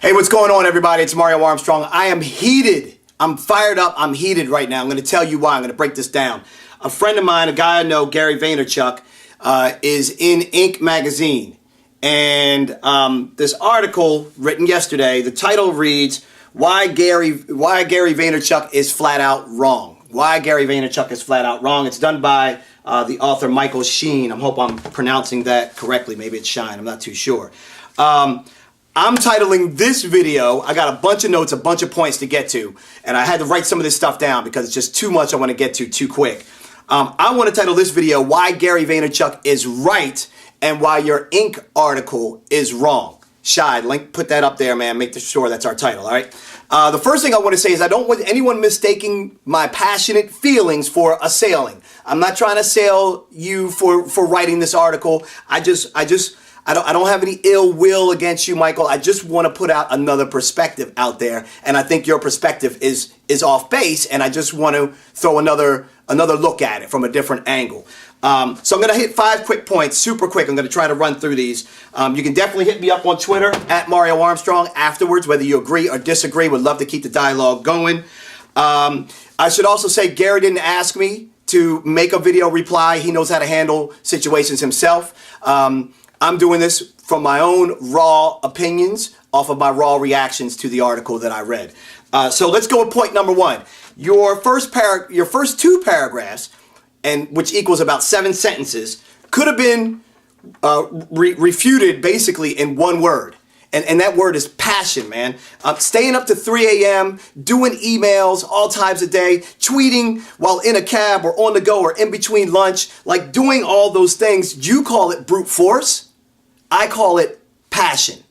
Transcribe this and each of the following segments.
Hey, what's going on, everybody? It's Mario Armstrong. I am heated. I'm fired up. I'm heated right now. I'm going to tell you why. I'm going to break this down. A friend of mine, a guy I know, Gary Vaynerchuk, is in Inc. magazine. And this article written yesterday, the title reads, Why Gary Vaynerchuk is Flat Out Wrong. Why Gary Vaynerchuk is flat out wrong. It's done by the author Michael Sheen. I hope I'm pronouncing that correctly. Maybe it's Shine. I'm not too sure. I'm titling this video, I got a bunch of notes, a bunch of points to get to, and I had to write some of this stuff down because it's just too much I want to get to too quick. I want to title this video, Why Gary Vaynerchuk is Right and Why Your Inc. article is Wrong. Shy, link, put that up there, man. Make sure that's our title, all right? The first thing I want to say is I don't want anyone mistaking my passionate feelings for a sailing. I'm not trying to sail you for writing this article. I don't have any ill will against you, Michael. I just want to put out another perspective out there, and I think your perspective is off base, and I just want to throw another look at it from a different angle. So I'm going to hit 5 quick points, super quick. I'm going to try to run through these. You can definitely hit me up on Twitter, @MarioArmstrong, afterwards, whether you agree or disagree. Would love to keep the dialogue going. I should also say Gary didn't ask me to make a video reply. He knows how to handle situations himself. I'm doing this from my own raw opinions, off of my raw reactions to the article that I read. So let's go with point number 1. Your first 2 paragraphs, and which equals about 7 sentences, could have been refuted basically in one word. And that word is passion, man. Staying up to 3 a.m., doing emails all times a day, tweeting while in a cab or on the go or in between lunch, like doing all those things. You call it brute force. I call it passion.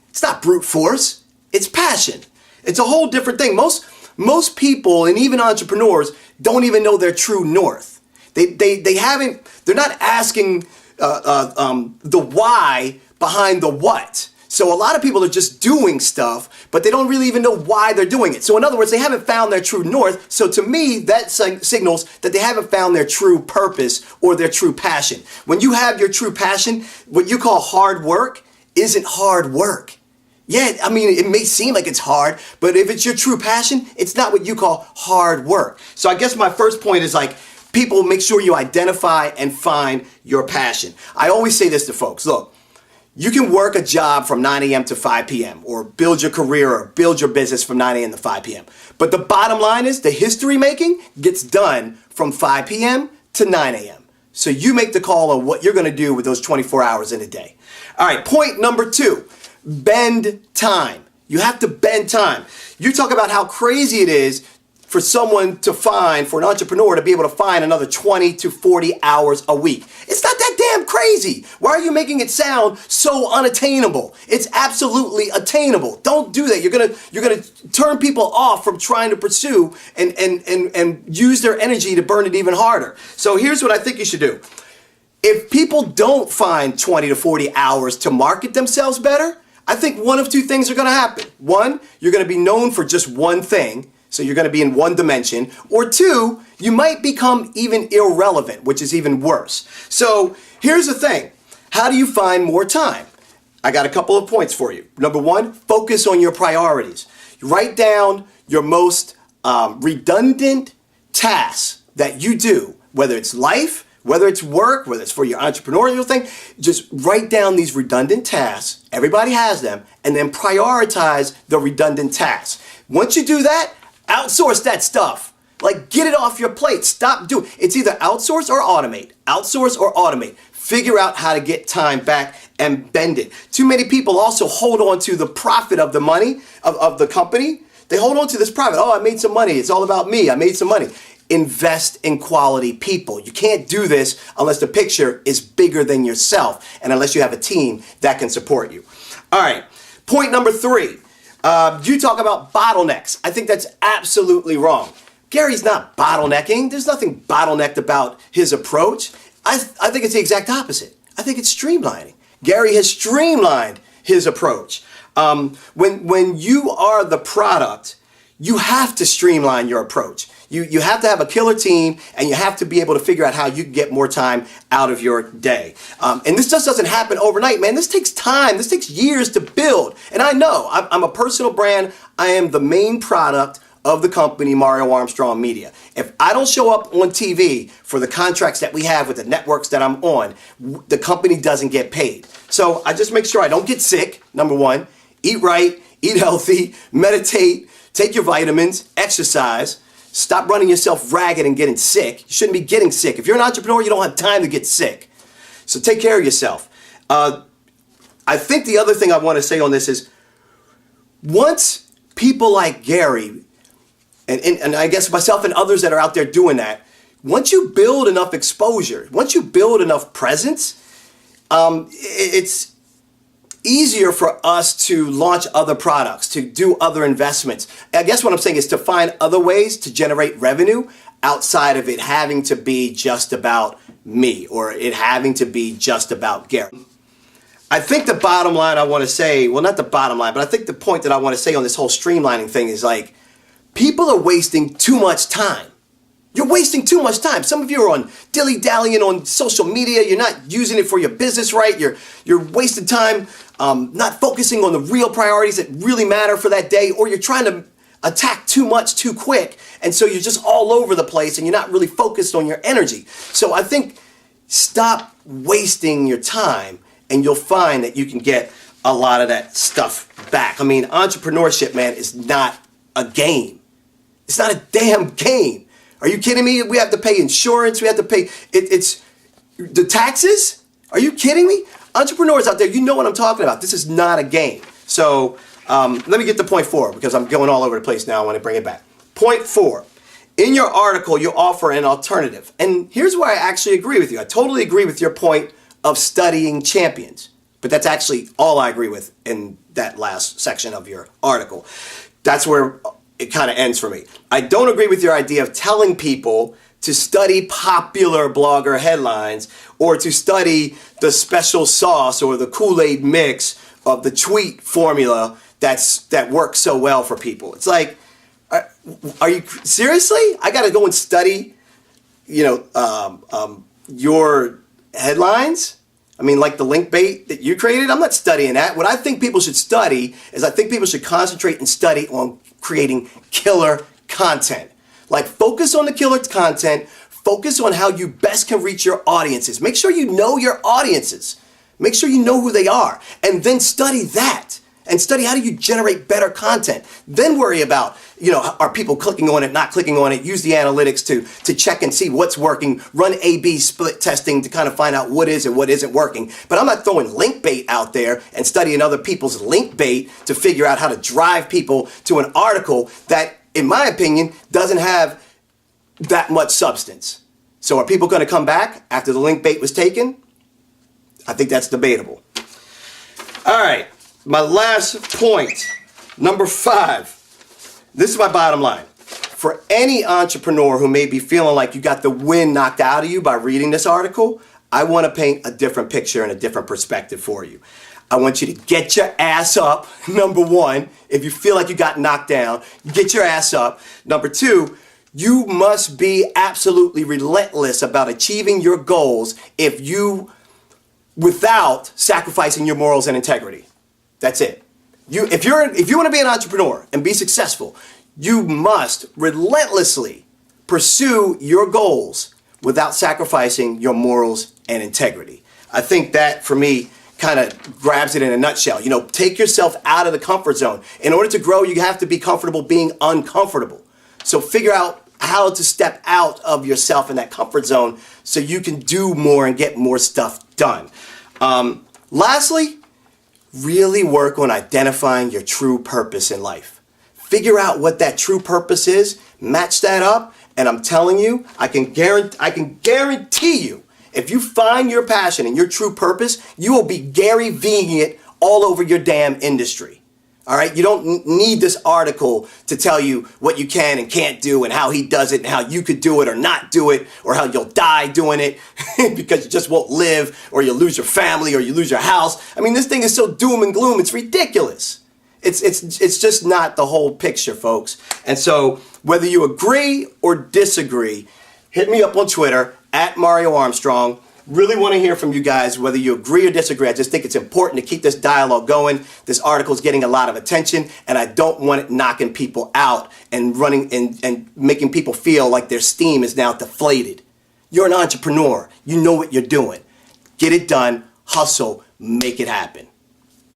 It's not brute force. It's passion. It's a whole different thing. Most people, and even entrepreneurs, don't even know their true north. They're not asking the why behind the what. So a lot of people are just doing stuff, but they don't really even know why they're doing it. So in other words, they haven't found their true north. So to me, that signals that they haven't found their true purpose or their true passion. When you have your true passion, what you call hard work isn't hard work. Yeah, I mean, it may seem like it's hard, but if it's your true passion, it's not what you call hard work. So I guess my first point is like, people, make sure you identify and find your passion. I always say this to folks, look, you can work a job from 9 a.m. to 5 p.m. or build your career or build your business from 9 a.m. to 5 p.m. But the bottom line is the history making gets done from 5 p.m. to 9 a.m. So you make the call on what you're going to do with those 24 hours in a day. All right, point number 2, bend time. You have to bend time. You talk about how crazy it is for an entrepreneur to be able to find another 20 to 40 hours a week. It's not that damn crazy. Why are you making it sound so unattainable? It's absolutely attainable. Don't do that. You're gonna turn people off from trying to pursue and use their energy to burn it even harder. So here's what I think you should do. If people don't find 20 to 40 hours to market themselves better, I think one of 2 things are gonna happen. 1, you're gonna be known for just one thing. So you're going to be in one dimension. Or 2, you might become even irrelevant, which is even worse. So here's the thing. How do you find more time? I got a couple of points for you. Number 1, focus on your priorities. Write down your most redundant tasks that you do, whether it's life, whether it's work, whether it's for your entrepreneurial thing. Just write down these redundant tasks. Everybody has them. And then prioritize the redundant tasks. Once you do that, outsource that stuff. Like, get it off your plate. Stop doing it. It's either outsource or automate. Outsource or automate. Figure out how to get time back and bend it. Too many people also hold on to the profit of the money, of the company. They hold on to this profit. Oh, I made some money. It's all about me. I made some money. Invest in quality people. You can't do this unless the picture is bigger than yourself and unless you have a team that can support you. All right. Point number 3. You talk about bottlenecks. I think that's absolutely wrong. Gary's not bottlenecking. There's nothing bottlenecked about his approach. I think it's the exact opposite. I think it's streamlining. Gary has streamlined his approach. When you are the product, you have to streamline your approach. You have to have a killer team, and you have to be able to figure out how you can get more time out of your day. And this just doesn't happen overnight, man. This takes time. This takes years to build. And I know I'm a personal brand. I am the main product of the company, Mario Armstrong Media. If I don't show up on TV for the contracts that we have with the networks that I'm on, the company doesn't get paid. So I just make sure I don't get sick, number one. Eat right, eat healthy, meditate, take your vitamins, exercise. Stop running yourself ragged and getting sick. You shouldn't be getting sick. If you're an entrepreneur, you don't have time to get sick. So take care of yourself. I think the other thing I want to say on this is, once people like Gary, and I guess myself and others that are out there doing that, once you build enough exposure, once you build enough presence, it's easier for us to launch other products, to do other investments. I guess what I'm saying is to find other ways to generate revenue outside of it having to be just about me, or it having to be just about Gary. I think the bottom line I want to say, well, not the bottom line, but I think the point that I want to say on this whole streamlining thing is, like, people are wasting too much time. You're wasting too much time. Some of you are on dilly-dallying on social media. You're not using it for your business right. You're wasting time not focusing on the real priorities that really matter for that day, or you're trying to attack too much too quick, and so you're just all over the place and you're not really focused on your energy. So I think stop wasting your time, and you'll find that you can get a lot of that stuff back. I mean, entrepreneurship, man, is not a game. It's not a damn game. Are you kidding me? We have to pay insurance. We have to pay it's the taxes. Are you kidding me? Entrepreneurs out there, you know what I'm talking about. This is not a game. So let me get to point 4, because I'm going all over the place now. I want to bring it back. Point 4. In your article, you offer an alternative. And here's where I actually agree with you. I totally agree with your point of studying champions. But that's actually all I agree with in that last section of your article. That's where it kind of ends for me. I don't agree with your idea of telling people to study popular blogger headlines, or to study the special sauce or the Kool-Aid mix of the tweet formula that works so well for people. It's like, are you seriously? I got to go and study, your headlines? I mean, like the link bait that you created? I'm not studying that. What I think people should study is, I think people should concentrate and study on creating killer content. Like, focus on the killer content. Focus on how you best can reach your audiences. Make sure you know your audiences. Make sure you know who they are. And then study that. And study, how do you generate better content? Then worry about, are people clicking on it, not clicking on it? Use the analytics to check and see what's working. Run A/B split testing to kind of find out what is and what isn't working. But I'm not throwing link bait out there and studying other people's link bait to figure out how to drive people to an article that, in my opinion, doesn't have that much substance. So are people going to come back after the link bait was taken? I think that's debatable. All right. My last point, number 5. This is my bottom line. For any entrepreneur who may be feeling like you got the wind knocked out of you by reading this article, I want to paint a different picture and a different perspective for you. I want you to get your ass up, number 1. If you feel like you got knocked down, get your ass up. Number 2, you must be absolutely relentless about achieving your goals without sacrificing your morals and integrity. That's it. If you want to be an entrepreneur and be successful, you must relentlessly pursue your goals without sacrificing your morals and integrity. I think that, for me, kind of grabs it in a nutshell. Take yourself out of the comfort zone. In order to grow, you have to be comfortable being uncomfortable. So figure out how to step out of yourself in that comfort zone so you can do more and get more stuff done. Lastly, really work on identifying your true purpose in life. Figure out what that true purpose is, match that up, and I'm telling you, I can guarantee you, if you find your passion and your true purpose, you will be Gary Vee-ing it all over your damn industry. All right? You don't need this article to tell you what you can and can't do and how he does it and how you could do it or not do it, or how you'll die doing it because you just won't live, or you'll lose your family, or you lose your house. I mean, this thing is so doom and gloom, it's ridiculous. It's just not the whole picture, folks. And so whether you agree or disagree, hit me up on Twitter at Mario Armstrong. Really want to hear from you guys, whether you agree or disagree. I just think it's important to keep this dialogue going. This article is getting a lot of attention, and I don't want it knocking people out and running and making people feel like their steam is now deflated. You're an entrepreneur. You know what you're doing. Get it done. Hustle. Make it happen.